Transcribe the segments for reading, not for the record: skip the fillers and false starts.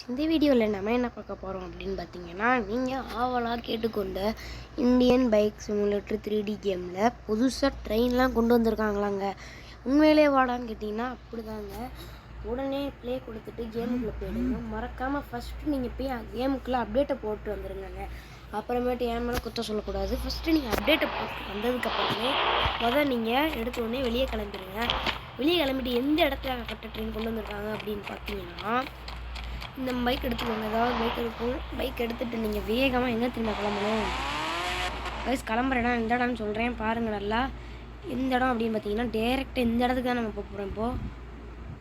இந்த வீடியோவில் நம்ம என்ன பார்க்க போகிறோம் அப்படின்னு பார்த்தீங்கன்னா, நீங்கள் ஆவலாக கேட்டுக்கொண்ட இந்தியன் பைக் சிமுலேட்டர் 3D கேமில் புதுசாக ட்ரெயின்லாம் கொண்டு வந்திருக்காங்களாங்க. உண்மையிலே வாடான்னு கேட்டிங்கன்னா அப்படிதாங்க. உடனே ப்ளே கொடுத்துட்டு கேமுக்குள்ளே போயிடுங்க. மறக்காமல் ஃபஸ்ட்டு நீங்கள் போய் கேமுக்குள்ளே அப்டேட்டை போட்டு வந்துருங்க. அப்புறமேட்டு என் மேலே குற்றம் சொல்லக்கூடாது. ஃபஸ்ட்டு நீங்கள் அப்டேட்டை போட்டு வந்ததுக்கப்புறமே நீங்கள் எடுத்தோடனே வெளியே கிளம்பிடுங்க. வெளியே கிளம்பிட்டு எந்த இடத்துல கட்ட ட்ரெயின் கொண்டு வந்திருக்காங்க அப்படின்னு பார்த்தீங்கன்னா, இந்த பைக் எடுத்துக்கோங்க. ஏதாவது பைக் இருக்கும். பைக் எடுத்துகிட்டு நீங்கள் வேகமாக எங்கே திரும்ப கிளம்பணும். வயசு கிளம்புற இடம் எந்த இடம்னு சொல்கிறேன் பாருங்கள். நல்லா எந்த இடம் அப்படின்னு பார்த்தீங்கன்னா, டேரெக்டாக இந்த இடத்துக்கு தான் நம்ம போக போகிறோம்.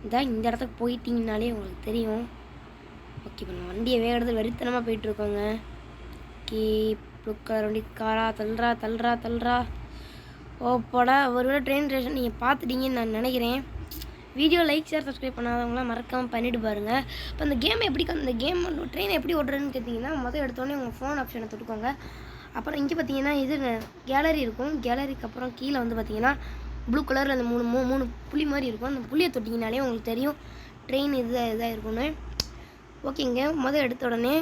இப்போது இந்த இடத்துக்கு போயிட்டீங்கனாலே உங்களுக்கு தெரியும். ஓகே, இப்போ நம்ம வண்டியை வேக எடுத்து வெறித்தனமாக போயிட்டுருக்கோங்க. ஓகே, ப்ளூ கலர் வண்டி காரா தள்ளுறா ஓப்படா ஒரு வேளை ட்ரெயின் ஸ்டேஷன் நீங்கள் பார்த்துட்டீங்கன்னு நான் நினைக்கிறேன். வீடியோ லைக் ஷேர் சப்ஸ்கிரைப் பண்ணாதவங்களாம் மறக்காமல் பண்ணிவிட்டு பாருங்கள். இப்போ இந்த கேம் இந்த கேம் ட்ரெயினை எப்படி ஓடுறதுன்னு கேட்டிங்கன்னா, முதல் எடுத்தோடனே உங்கள் ஃபோன் ஆப்ஷனை தொட்டுக்கோங்க. அப்புறம் இங்கே பார்த்தீங்கன்னா இது கேலரி இருக்கும். கேலரிக்கு அப்புறம் கீழே வந்து பார்த்தீங்கன்னா ப்ளூ கலரில் அந்த மூணு புள்ளி மாதிரி இருக்கும். அந்த புள்ளியை தொட்டிங்கனாலே உங்களுக்கு தெரியும் ட்ரெயின் இதாக இருக்கும்னு. ஓகேங்க, முதல் எடுத்த உடனே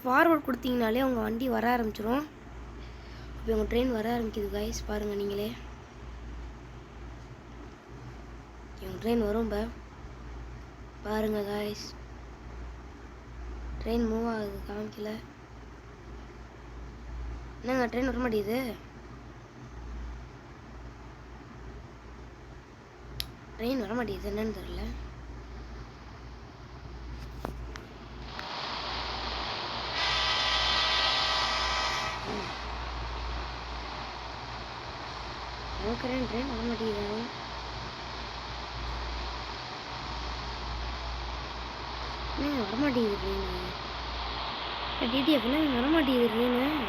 ஃபார்வர்ட் கொடுத்தீங்கனாலே உங்கள் வண்டி வர ஆரம்பிச்சிடும். இப்போ உங்கள் ட்ரெயின் வர ஆரம்பிக்குது கைஸ், பாருங்கள் நீங்களே. எங்கள் ட்ரெயின் வரும் பாருங்கள் காய்ஸ். ட்ரெயின் மூவ் ஆகுது, காமிக்கல. என்னங்க ட்ரெயின் வர மாட்டேங்குது. ட்ரெயின் வர மாட்டேங்குது, என்னன்னு தெரியல. ட்ரெயின் வர மாட்டேங்குது. வரமாட்டேங்குது ட்ரெயின். டிடிஎஃப் வரமாட்டேங்குது ட்ரெயின்.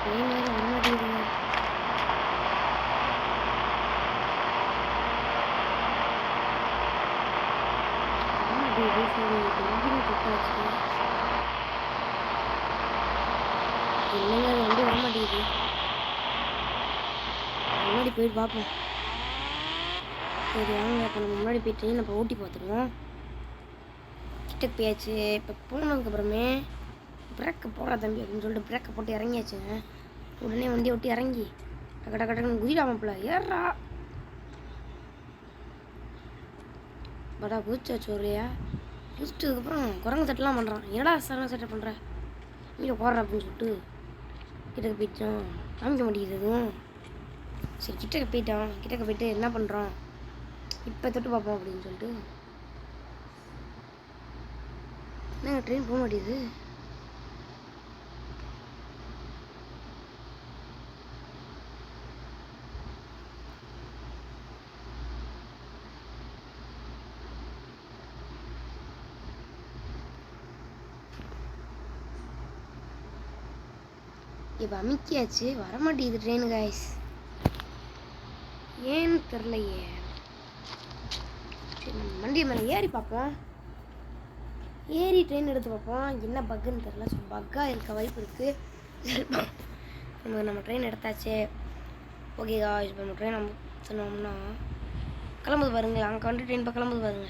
ட்ரெயின் வேறு வரமாட்டேங்குதுங்க. வரமாட்டேங்குது. சரி, இன்ஜினை தொட்டாச்சு. இல்லைங்க, அது வண்டி வரமாட்டேங்குது. முன்னாடி போயிட்டு பார்ப்போம். சரி வாங்க, இப்போ நம்ம முன்னாடி போய் ட்ரெயின் நம்ம ஓட்டி பார்த்துருவோம். கிட்டக்கு போயாச்சு. இப்போ போனதுக்கப்புறமே பிரேக்கை போடுறா தம்பி அப்படின்னு சொல்லிட்டு பிரேக்கை போட்டு இறங்கியாச்சுங்க. உடனே வண்டியை ஓட்டி இறங்கி டக்குன்னு குதிராமப்பில் ஏறா படா குதிச்சாச்சு. இல்லையா குதிச்சதுக்கப்புறம் குரங்கு சட்டெலாம் பண்ணுறான். என்னடா சட்டை பண்ணுற இங்கே போடுற அப்படின்னு சொல்லிட்டு கிட்டக்க போயிட்டோம். காமிக்க மாட்டேங்குது எதுவும். சரி கிட்டக்க போயிட்டு என்ன பண்ணுறோம், இப்போ தொட்டு பார்ப்போம் அப்படின்னு சொல்லிட்டு. என்னங்க ட்ரெயின் போக மாட்டேங்குது. இப்போ அமுக்கியாச்சு, வரமாட்டேங்குது ட்ரெயின் காய்ஸ். ஏன்னு தெரிலையே. சரி, நம்ம வண்டி மேலே ஏறி பார்ப்போம். ஏறி ட்ரெயின் எடுத்து பார்ப்போம். என்ன பக்குன்னு தெரில. ஸோ பக்காக இருக்க வாய்ப்பு இருக்குது. நம்ம ட்ரெயின் எடுத்தாச்சு. ஓகே காய்ஸ், இப்போ நம்ம ட்ரெயின் நம்ம சொன்னோம்னா கிளம்புது பாருங்களேன். அங்கே வந்து ட்ரெயின் இப்போ கிளம்புது பாருங்க.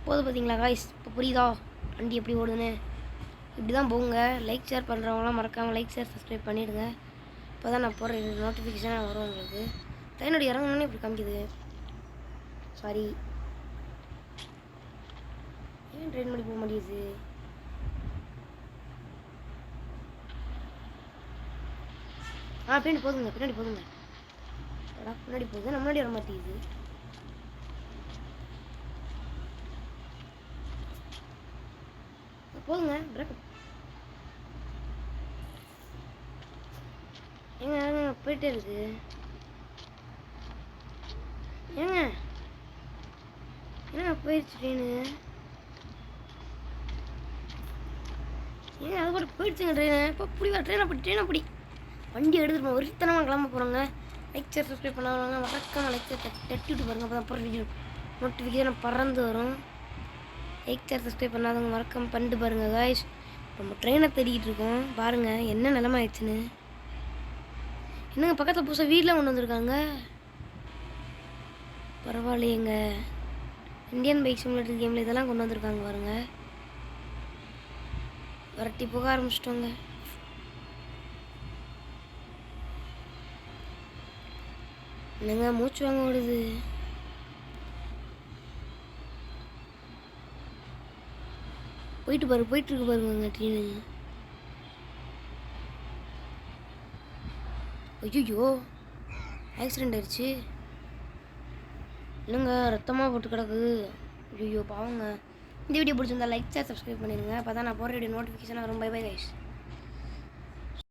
போது பார்த்தீங்களா காய்ஸ். இப்போ புரியுதா வண்டி எப்படி ஓடுதுன்னு. இப்படி தான் போங்க. லைக் ஷேர் பண்ணுறவங்களாம் மறக்காமல் லைக் ஷேர் சப்ஸ்கிரைப் பண்ணிவிடுங்க. இப்போ தான் நான் போடுற நோட்டிஃபிகேஷனாக வரும் உங்களுக்கு. ட்ரெயினோட இறங்கணுன்னே இப்படி காமிக்குது. சாரி, ஏன் ட்ரெயின் பண்ணி போக மாட்டேங்குது. பின்னாடி போதுங்க பின்னாடி போகுது. நம்ம முன்னாடி வர மாட்டேங்குது. போதுங்க பிரேக். ஏங்க போயிட்டே இருக்கு. ஏங்க போயிடுச்சு ட்ரெயின். அது கூட போயிடுச்சுங்க ட்ரெயின். இப்போ பிடிவா ட்ரெயின் அப்படி வண்டி எடுத்துருப்போம். ஒருத்தனமாக கிளம்ப போகிறோங்க. லைக் ஷேர் சப்ஸ்கிரைப் பண்ணாதவங்க மறக்காமல் லைக் ஷேர் தட்டிவிட்டு பாருங்கள். அப்போ தான் போகிற வீடியோ நோட்டிஃபிகேஷன் பறந்து வரும். லைக் ஷேர் சப்ஸ்கிரைப் பண்ணாதவங்க மறக்காமல் பண்ணிட்டு பாருங்கள் காய்ஸ். நம்ம ட்ரெயினை தேடிக்கிட்டு இருக்கோம். பாருங்கள் என்ன நிலமை ஆயிடுச்சுன்னு. என்னங்க பக்கத்தில் புதுசாக வீடெலாம் கொண்டு வந்திருக்காங்க. பரவாயில்லையேங்க. இந்தியன் பைக் சிமுலேட்டர் கேமில் இதெல்லாம் கொண்டு வந்திருக்காங்க பாருங்க. விரட்டி போக ஆரம்பிச்சிட்டோங்க. என்னங்க மூச்சு வாங்க விடுது. போயிட்டுருக்கு பாருங்க ட்ரெயின். ஐயோ ஆக்சிடெண்ட் ஆயிடுச்சு. இல்லைங்க ரத்தமாக போட்டு கிடக்குது. ஐயோ பாவங்க. இந்த வீடியோ பிடிச்சிருந்தா லைக் ஷேர் சப்ஸ்கிரைப் பண்ணிடுங்க. அப்போ தான் நான் போகிற வீடியோ நோட்டிஃபிகேஷன் வரும். Bye bye guys.